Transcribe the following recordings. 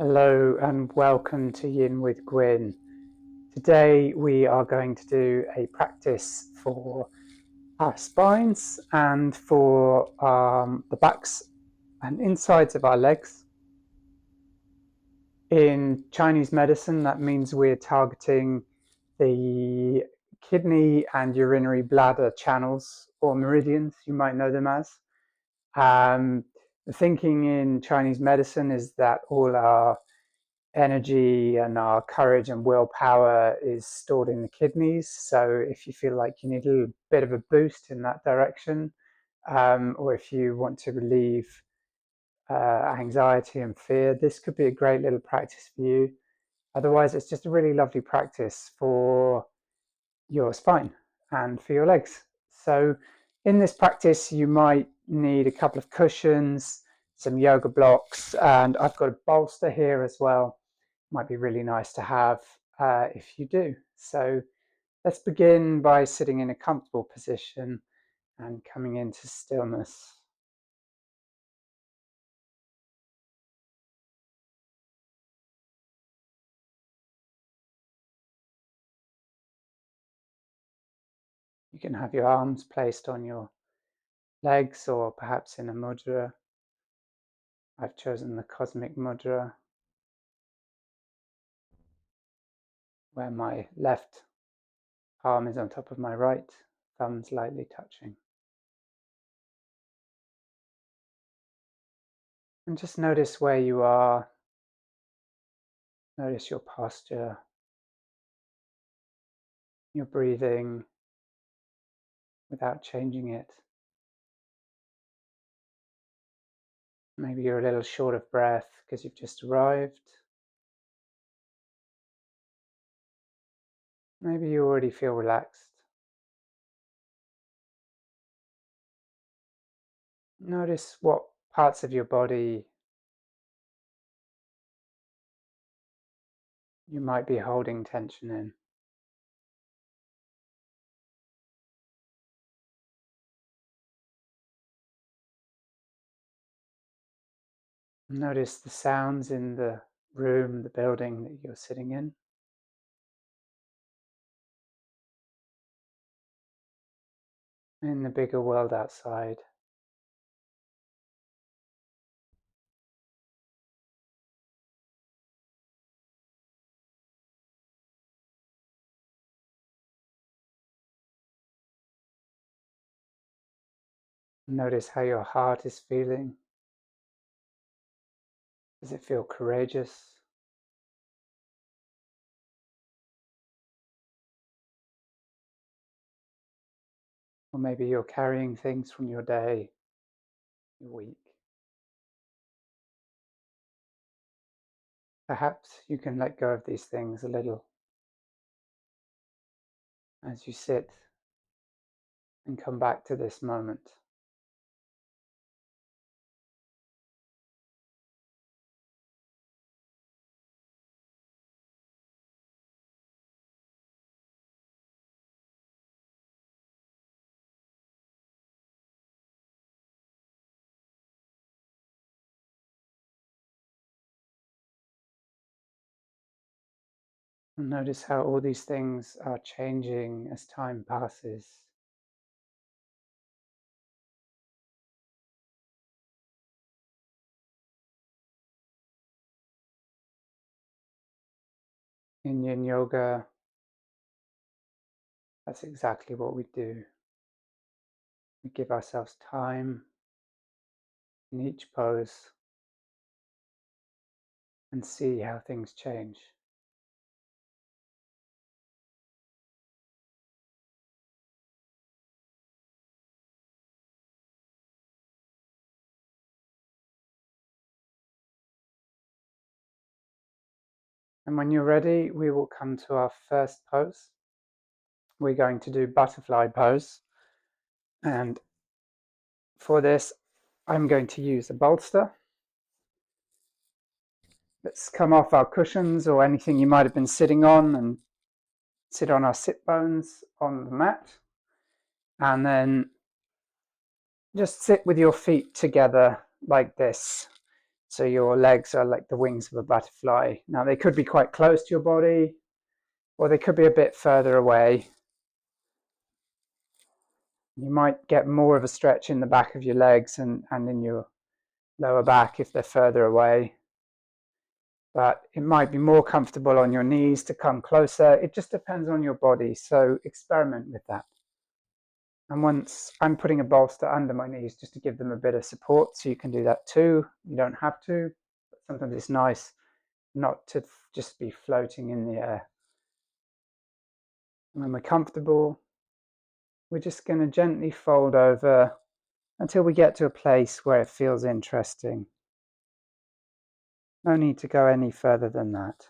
Hello and welcome to Yin with Gwyn. Today we are going to do a practice for our spines and for the backs and insides of our legs. In Chinese medicine, that means we're targeting the kidney and urinary bladder channels, or meridians, you might know them as. The thinking in Chinese medicine is that all our energy and our courage and willpower is stored in the kidneys. So if you feel like you need a little bit of a boost in that direction, or if you want to relieve anxiety and fear, this could be a great little practice for you. Otherwise, it's just a really lovely practice for your spine and for your legs. So in this practice, you might need a couple of cushions, some yoga blocks, and I've got a bolster here as well. Might be really nice to have if you do. So let's begin by sitting in a comfortable position and coming into stillness. You can have your arms placed on your legs or perhaps in a mudra. I've chosen the cosmic mudra, where my left palm is on top of my right, thumbs lightly touching. And just notice where you are. Notice your posture, your breathing, without changing it. Maybe you're a little short of breath because you've just arrived. Maybe you already feel relaxed. Notice what parts of your body you might be holding tension in. Notice the sounds in the room, the building that you're sitting in. In the bigger world outside. Notice how your heart is feeling. Does it feel courageous? Or maybe you're carrying things from your day, your week. Perhaps you can let go of these things a little as you sit and come back to this moment. And notice how all these things are changing as time passes. In Yin Yoga, that's exactly what we do. We give ourselves time in each pose and see how things change. And when you're ready, we will come to our first pose. We're going to do butterfly pose. And for this, I'm going to use a bolster. Let's come off our cushions or anything you might have been sitting on and sit on our sit bones on the mat. And then just sit with your feet together like this. So your legs are like the wings of a butterfly. Now they could be quite close to your body, or they could be a bit further away. You might get more of a stretch in the back of your legs and in your lower back if they're further away. But it might be more comfortable on your knees to come closer. It just depends on your body, so experiment with that. And once I'm putting a bolster under my knees just to give them a bit of support, so you can do that too. You don't have to, but sometimes it's nice not to just be floating in the air. And when we're comfortable, we're just going to gently fold over until we get to a place where it feels interesting. No need to go any further than that.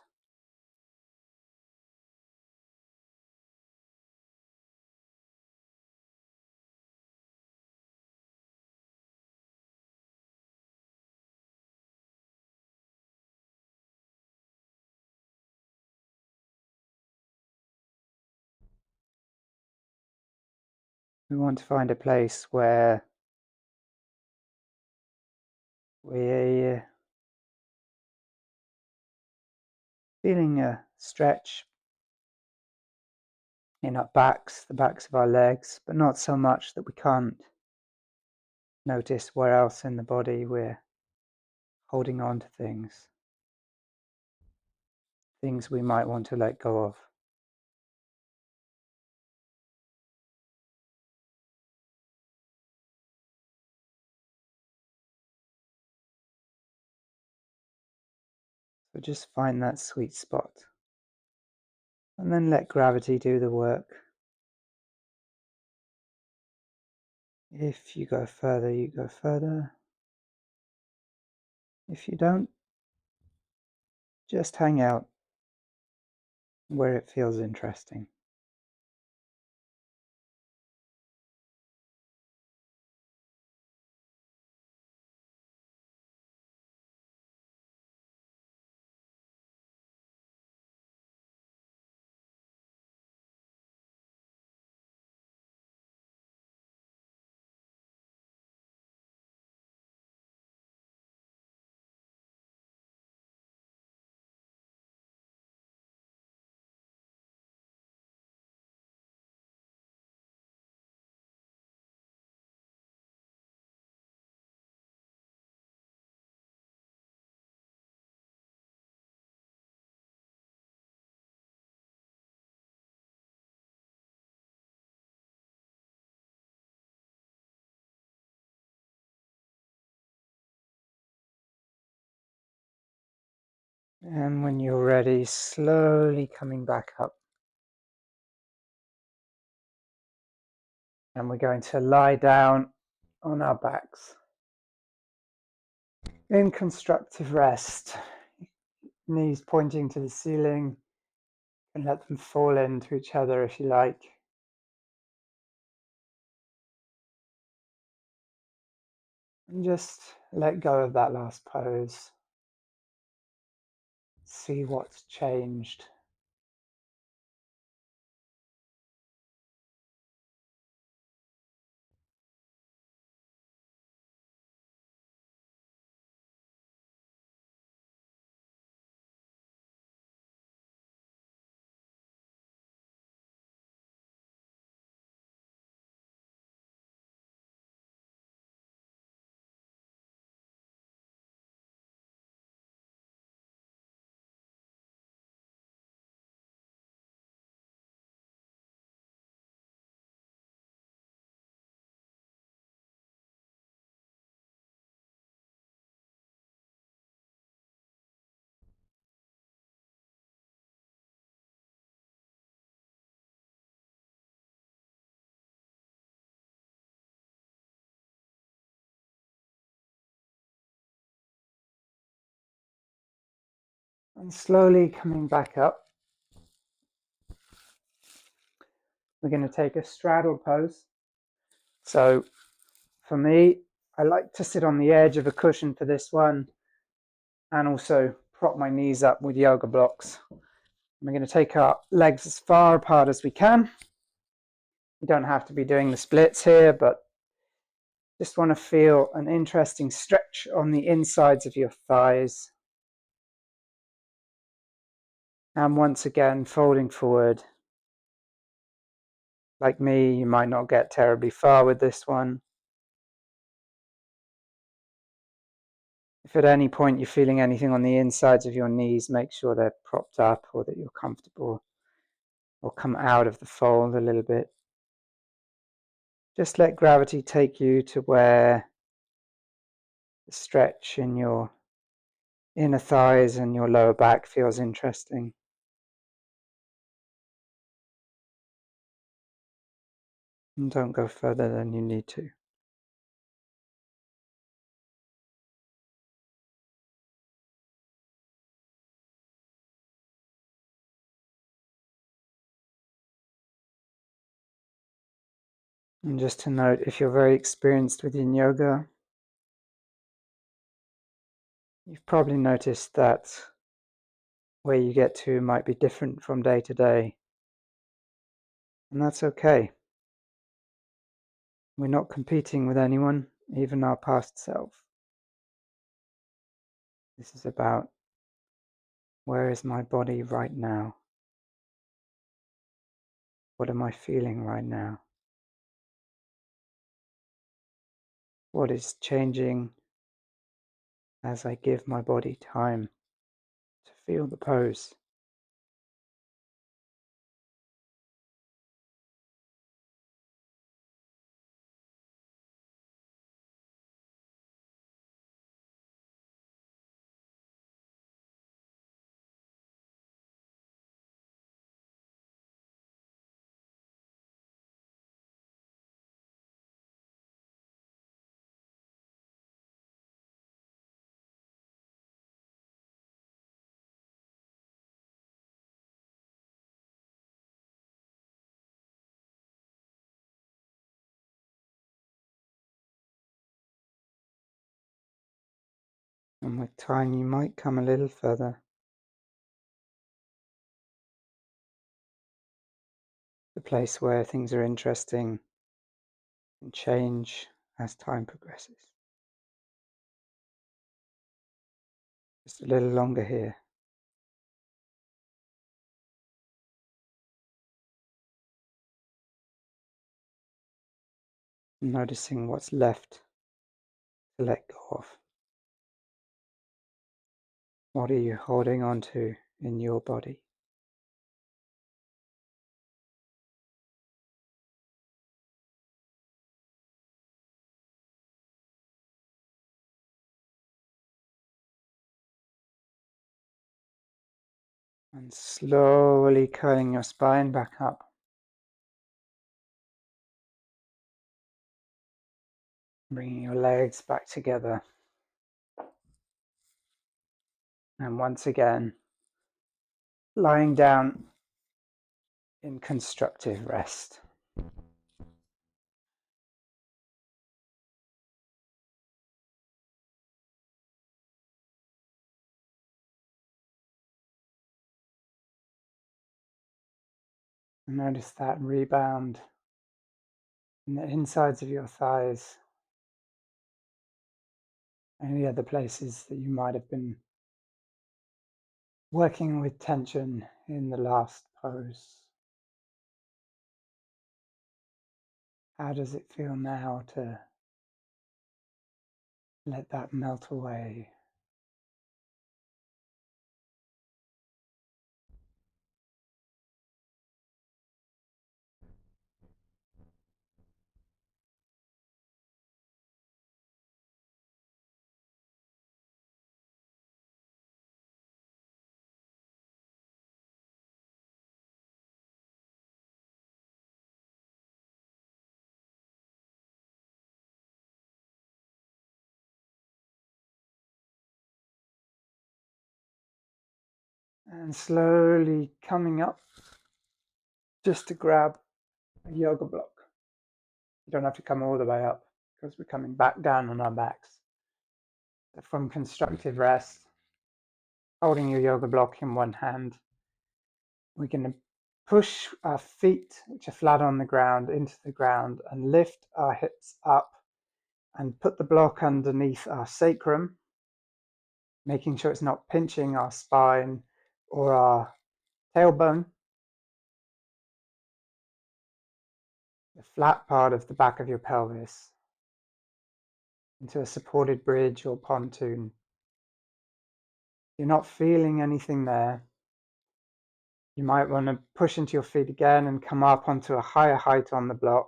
We want to find a place where we're feeling a stretch in our backs, the backs of our legs, but not so much that we can't notice where else in the body we're holding on to things we might want to let go of. So just find that sweet spot and then let gravity do the work. If you go further, you go further. If you don't, just hang out where it feels interesting. And when you're ready, slowly coming back up. And we're going to lie down on our backs in constructive rest. Knees pointing to the ceiling, and let them fall into each other if you like. And just let go of that last pose. See what's changed. And slowly coming back up, we're going to take a straddle pose. So for me, I like to sit on the edge of a cushion for this one and also prop my knees up with yoga blocks. We're going to take our legs as far apart as we can. You don't have to be doing the splits here, but Just want to feel an interesting stretch on the insides of your thighs. And once again, folding forward. Like me, you might not get terribly far with this one. If at any point you're feeling anything on the insides of your knees, make sure they're propped up or that you're comfortable, or come out of the fold a little bit. Just let gravity take you to where the stretch in your inner thighs and your lower back feels interesting. And don't go further than you need to. And just to note, if you're very experienced with Yin Yoga, you've probably noticed that where you get to might be different from day to day. And that's okay. We're not competing with anyone, even our past self. This is about, where is my body right now? What am I feeling right now? What is changing as I give my body time to feel the pose? And with time, you might come a little further. The place where things are interesting and change as time progresses. Just a little longer here. Noticing what's left to let go of. What are you holding on to in your body? And slowly curling your spine back up. Bringing your legs back together. And once again, lying down in constructive rest. And notice that rebound in the insides of your thighs. Any other places that you might have been working with tension in the last pose. How does it feel now to let that melt away? And slowly coming up just to grab a yoga block. You don't have to come all the way up because we're coming back down on our backs. So from constructive rest, holding your yoga block in one hand, we're going to push our feet, which are flat on the ground, into the ground and lift our hips up and put the block underneath our sacrum, making sure it's not pinching our spine or our tailbone. The flat part of the back of your pelvis into a supported bridge or pontoon. You're not feeling anything there. You might want to push into your feet again and come up onto a higher height on the block.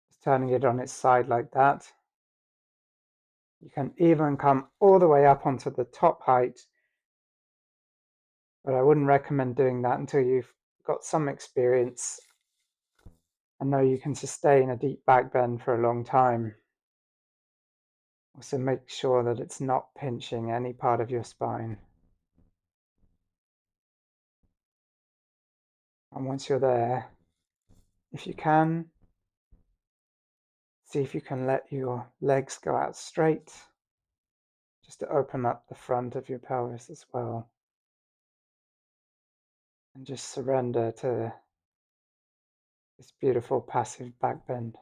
Just turning it on its side like that. You can even come all the way up onto the top height, but I wouldn't recommend doing that until you've got some experience and know you can sustain a deep back bend for a long time. Also make sure that it's not pinching any part of your spine. And once you're there, if you can, see if you can let your legs go out straight, just to open up the front of your pelvis as well. And just surrender to this beautiful passive back bend.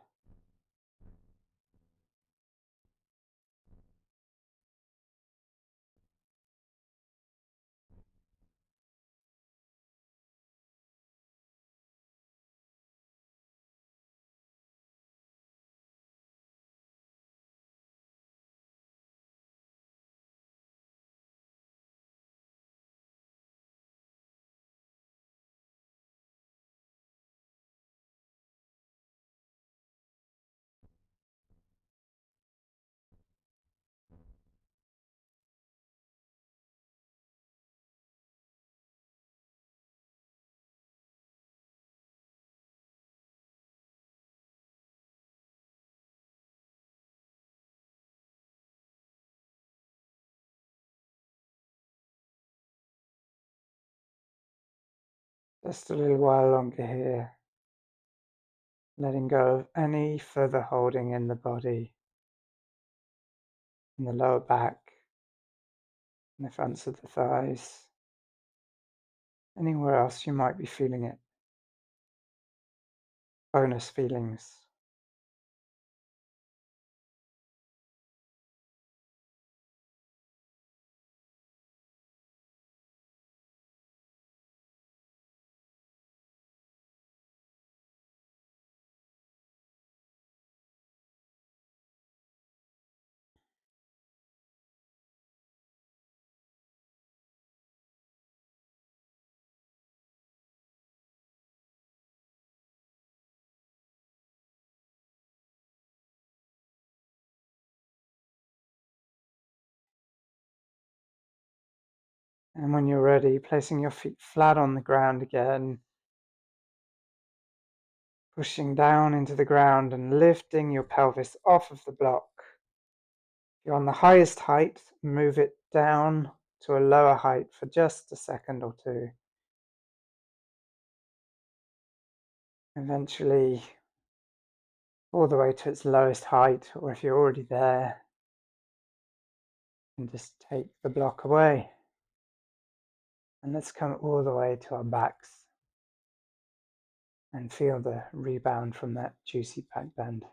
Just a little while longer here, letting go of any further holding in the body, in the lower back, in the fronts of the thighs, anywhere else you might be feeling it. Bonus feelings. And when you're ready, placing your feet flat on the ground again, pushing down into the ground and lifting your pelvis off of the block. If you're on the highest height, move it down to a lower height for just a second or two. Eventually, all the way to its lowest height, or if you're already there, and just take the block away. And let's come all the way to our backs and feel the rebound from that juicy back bend.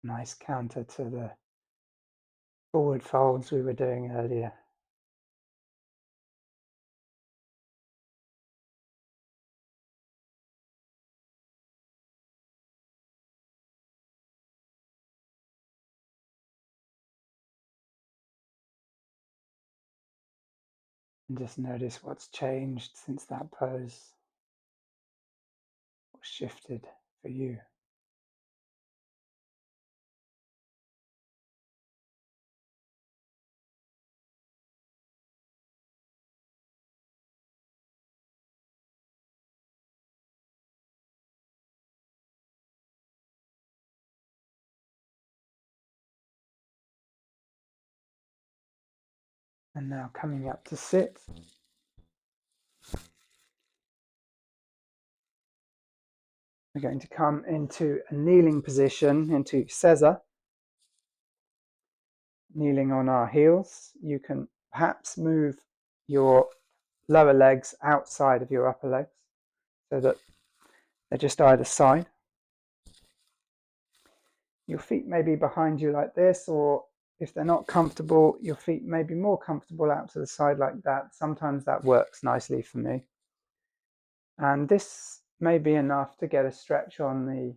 Nice counter to the forward folds we were doing earlier. And just notice what's changed since that pose, what shifted for you. And now coming up to sit. We're going to come into a kneeling position, into sesa, kneeling on our heels. You can perhaps move your lower legs outside of your upper legs so that They're just either side. Your feet may be behind you like this, or if they're not comfortable, your feet may be more comfortable out to the side like that. Sometimes that works nicely for me. And this may be enough to get a stretch on the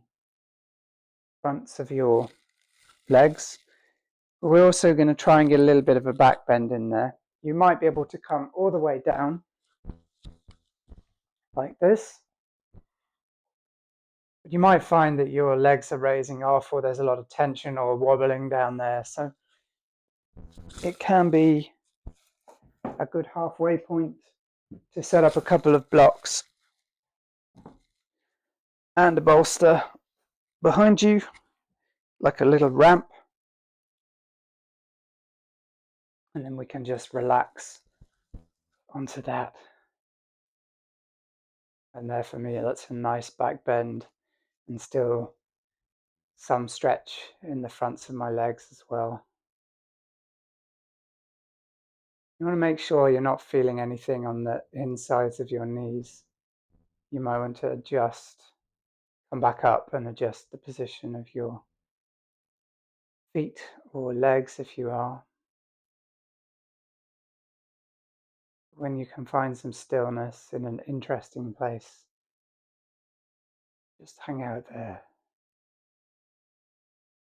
fronts of your legs. But we're also going to try and get a little bit of a back bend in there. You might be able to come all the way down like this. But you might find that your legs are raising off, or there's a lot of tension or wobbling down there. So it can be a good halfway point to set up a couple of blocks and a bolster behind you, like a little ramp. And then we can just relax onto that. And there for me, that's a nice back bend and still some stretch in the fronts of my legs as well. You want to make sure you're not feeling anything on the insides of your knees. You might want to adjust, come back up and adjust the position of your feet or legs if you are. When you can find some stillness in an interesting place, just hang out there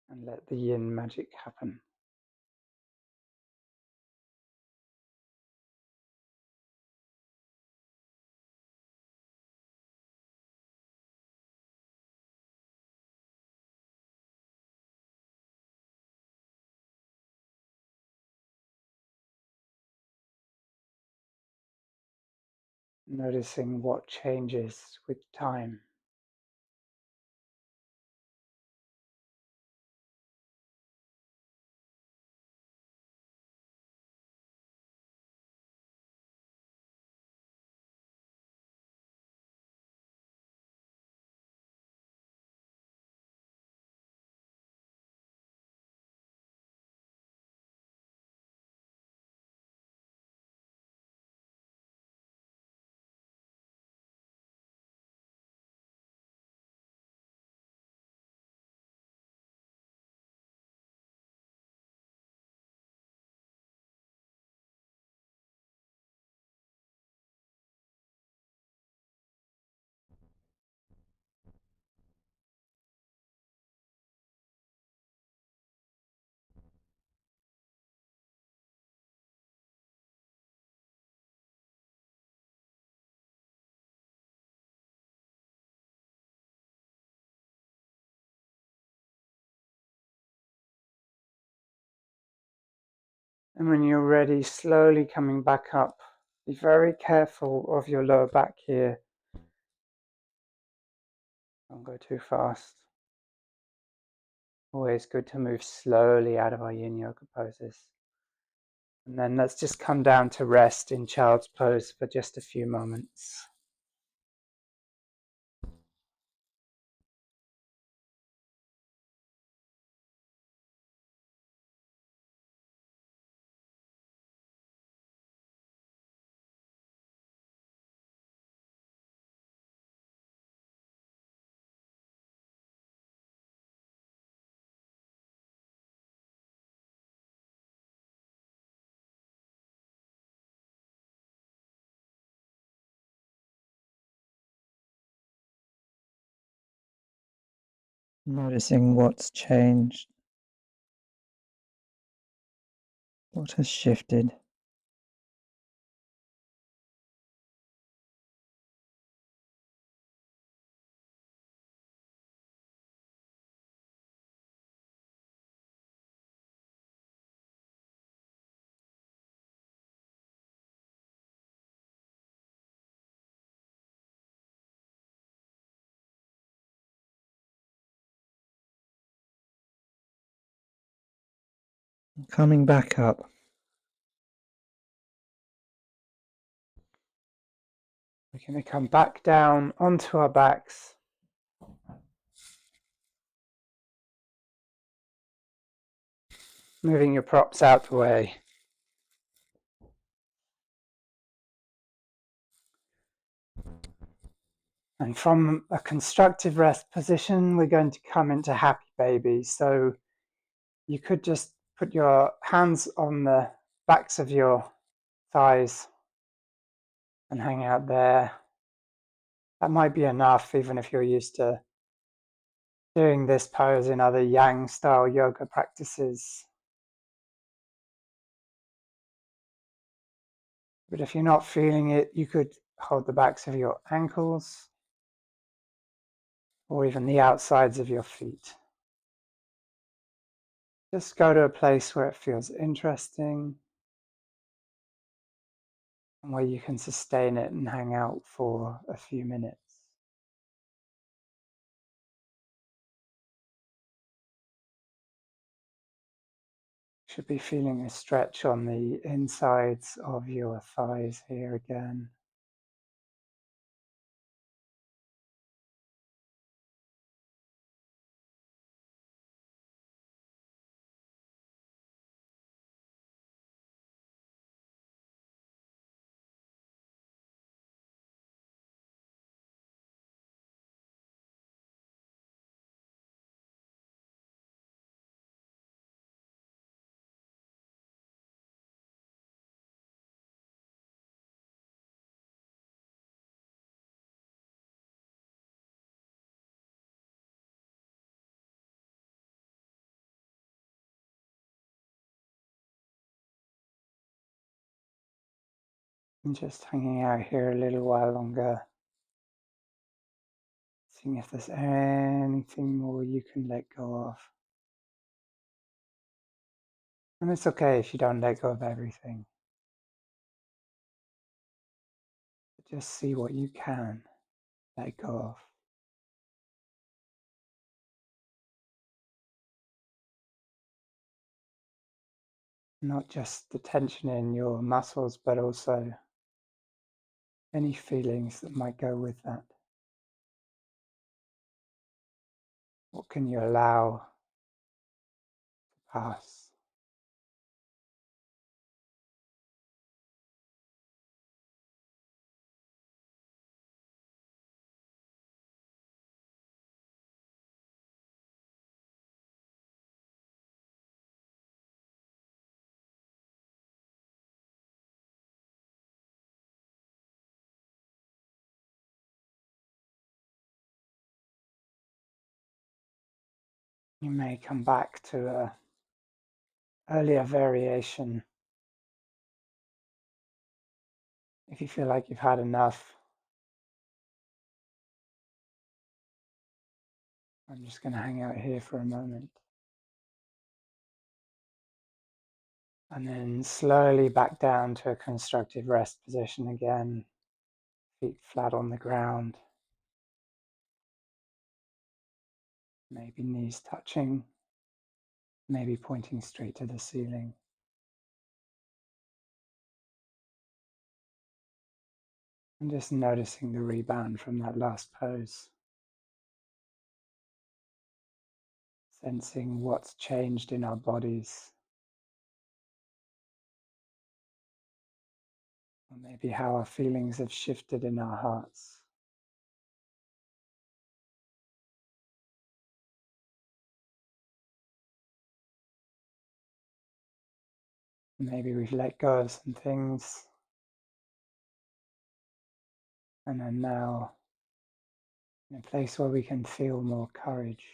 and let the yin magic happen. Noticing what changes with time. And when you're ready, slowly coming back up, be very careful of your lower back here. Don't go too fast. Always good to move slowly out of our Yin Yoga poses. And then let's just come down to rest in child's pose for just a few moments. Noticing what's changed, what has shifted. Coming back up. We're going to come back down onto our backs. Moving your props out the way. And from a constructive rest position, we're going to come into happy baby. So you could just put your hands on the backs of your thighs and hang out there. That might be enough, even if you're used to doing this pose in other yang style yoga practices. But if you're not feeling it, you could hold the backs of your ankles or even the outsides of your feet. Just go to a place where it feels interesting and where you can sustain it and hang out for a few minutes. You should be feeling a stretch on the insides of your thighs here again. And just hanging out here a little while longer, seeing if there's anything more you can let go of. And it's okay if you don't let go of everything. But just see what you can let go of. Not just the tension in your muscles, but also any feelings that might go with that. What can you allow to pass? You may come back to an earlier variation if you feel like you've had enough. I'm just going to hang out here for a moment. And then slowly back down to a constructive rest position again. Feet flat on the ground. Maybe knees touching. Maybe pointing straight to the ceiling. And just noticing the rebound from that last pose. Sensing what's changed in our bodies. Or maybe how our feelings have shifted in our hearts. Maybe we've let go of some things and are now in a place where we can feel more courage.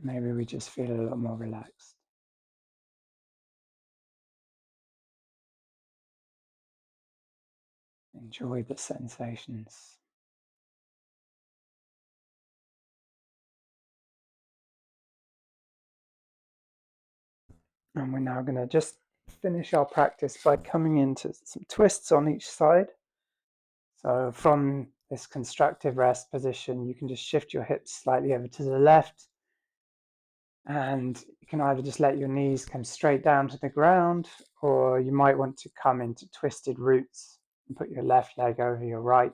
Maybe we just feel a lot more relaxed. Enjoy the sensations. And we're now going to just finish our practice by coming into some twists on each side. So from this constructive rest position, you can just shift your hips slightly over to the left. And you can either just let your knees come straight down to the ground, or you might want to come into twisted roots. And put your left leg over your right.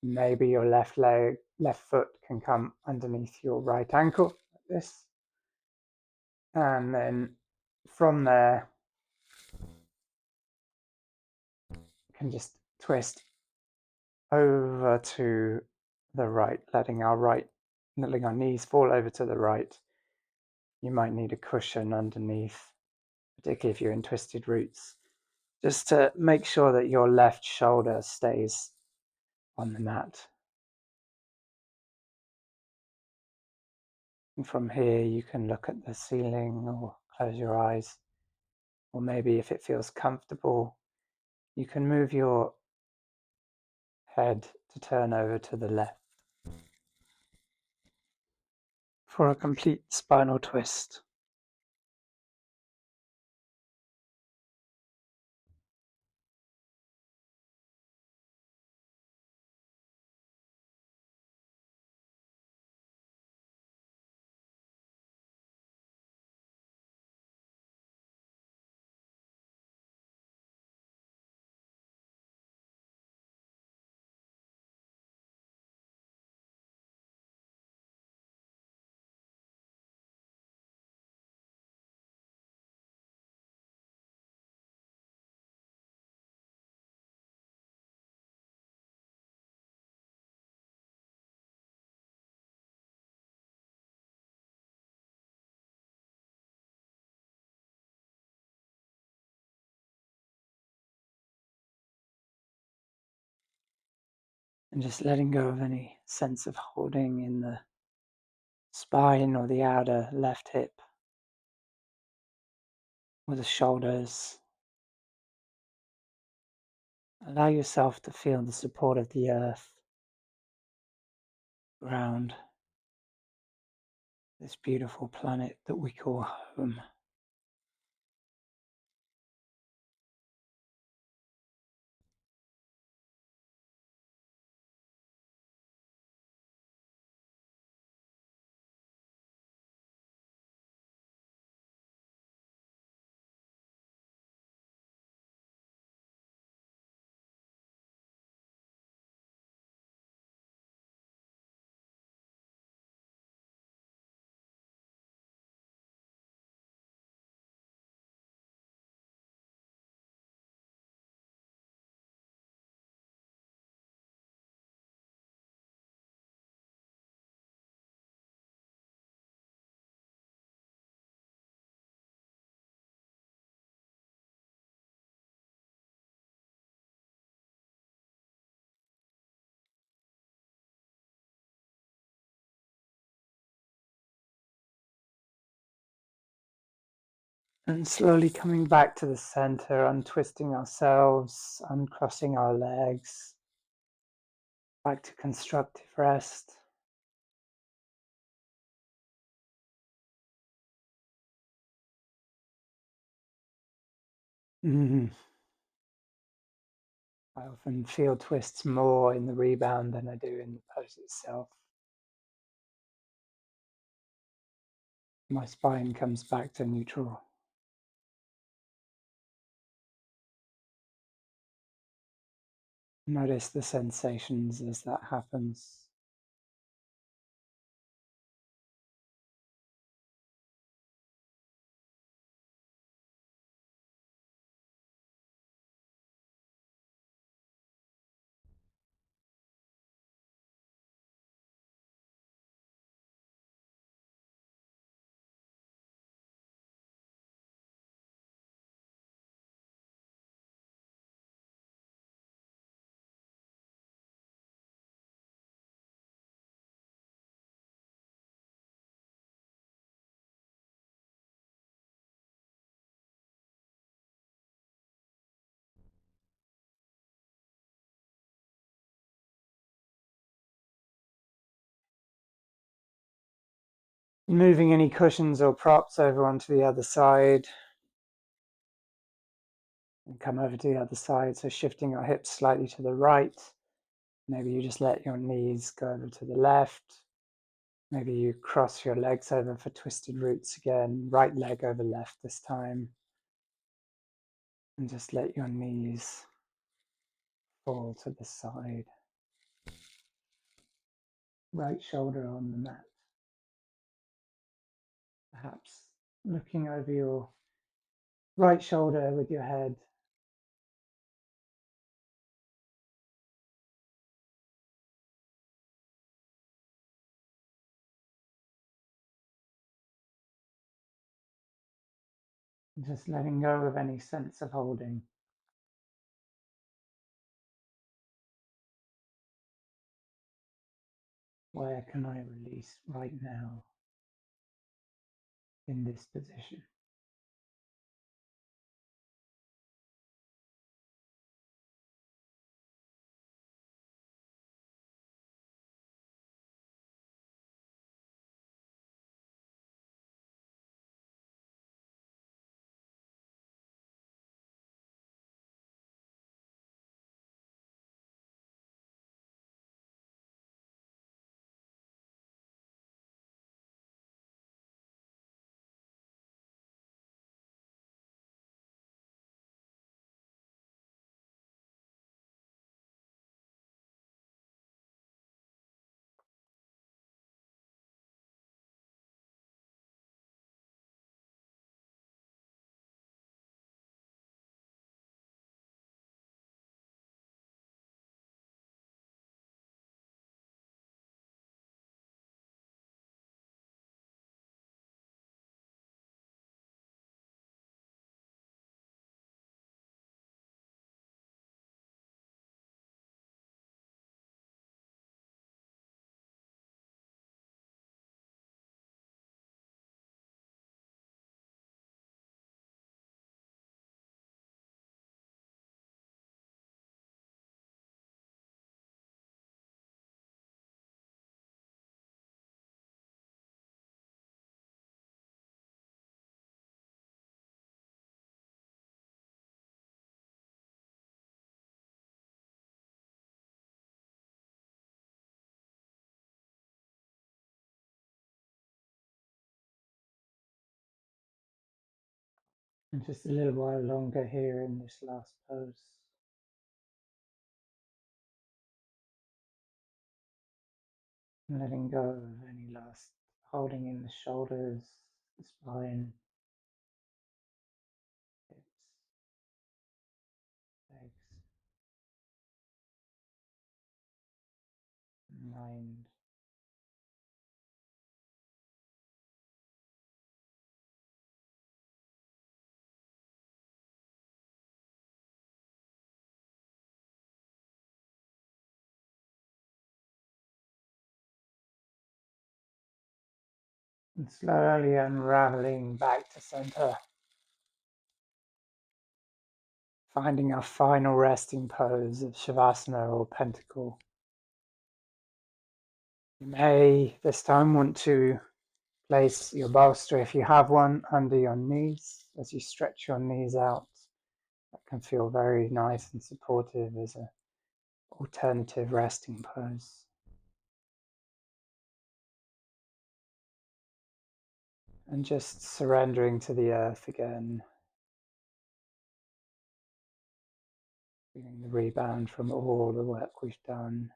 Maybe your left foot can come underneath your right ankle, like this. And then from there, you can just twist over to the right, letting our knees fall over to the right. You might need a cushion underneath, particularly if you're in twisted roots, just to make sure that your left shoulder stays on the mat. And from here, you can look at the ceiling or close your eyes. Or maybe if it feels comfortable, you can move your head to turn over to the left for a complete spinal twist. And just letting go of any sense of holding in the spine or the outer left hip or the shoulders. Allow yourself to feel the support of the earth, ground, this beautiful planet that we call home. And slowly coming back to the center, untwisting ourselves, uncrossing our legs, back to constructive rest. I often feel twists more in the rebound than I do in the pose itself. My spine comes back to neutral. Notice the sensations as that happens. Moving any cushions or props over onto the other side. And come over to the other side, so shifting your hips slightly to the right. Maybe you just let your knees go over to the left. Maybe you cross your legs over for twisted roots again, right leg over left this time. And just let your knees fall to the side, right shoulder on the mat, perhaps looking over your right shoulder with your head, just letting go of any sense of holding. Where can I release right now in this position? And just a little while longer here in this last pose. Letting go of any last holding in the shoulders, the spine, hips, legs, mind. And slowly unraveling back to center, finding our final resting pose of Shavasana or Pentacle. You may this time want to place your bolster, if you have one, under your knees as you stretch your knees out. That can feel very nice and supportive as an alternative resting pose. And just surrendering to the earth again, feeling the rebound from all the work we've done.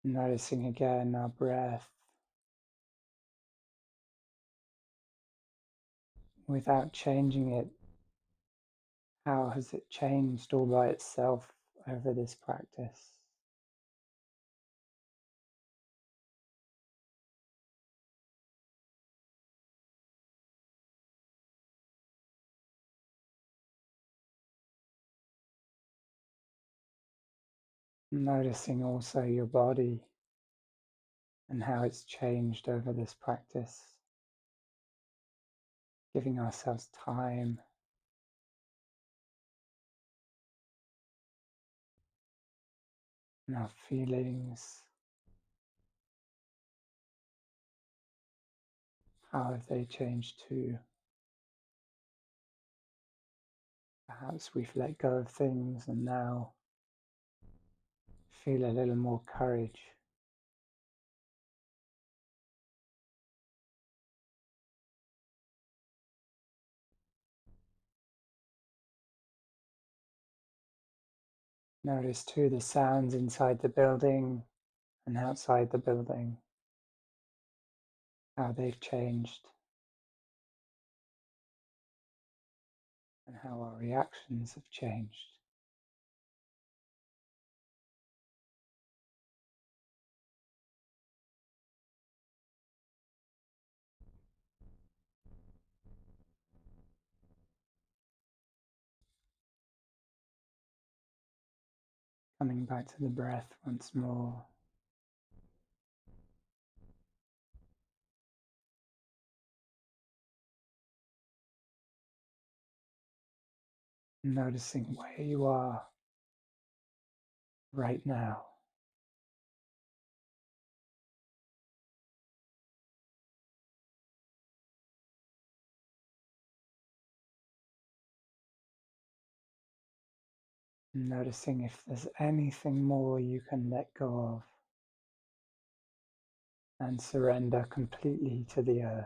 Noticing again our breath without changing it. How has it changed all by itself over this practice? Noticing also your body and how it's changed over this practice. Giving ourselves time and our feelings. How have they changed too? Perhaps we've let go of things and now feel a little more courage. Notice too the sounds inside the building and outside the building, how they've changed, and how our reactions have changed. Coming back to the breath once more. Noticing where you are right now. Noticing if there's anything more you can let go of and surrender completely to the earth.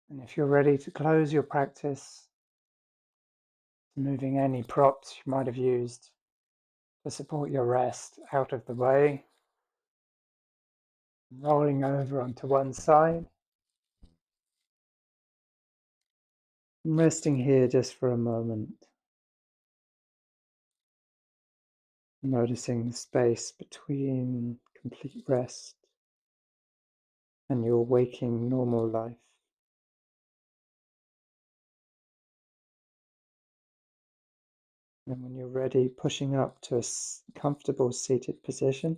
And if you're ready to close your practice, moving any props you might have used to support your rest out of the way, rolling over onto one side, and resting here just for a moment, noticing the space between complete rest and your waking normal life. And when you're ready, pushing up to a comfortable seated position.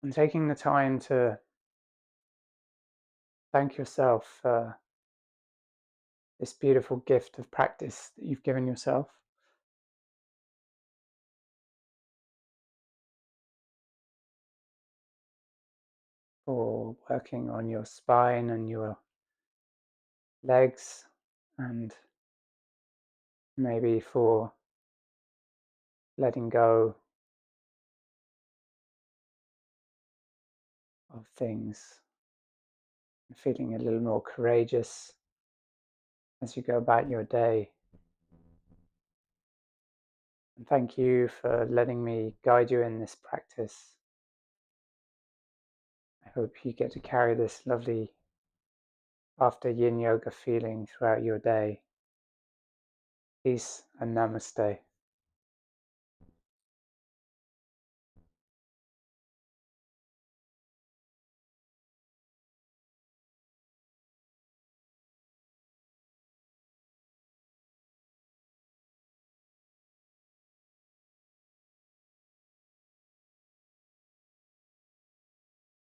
And taking the time to thank yourself for this beautiful gift of practice that you've given yourself. For working on your spine and your legs, and maybe for letting go of things and feeling a little more courageous as you go about your day. And thank you for letting me guide you in this practice. I hope you get to carry this lovely after Yin Yoga feeling throughout your day. Peace and namaste.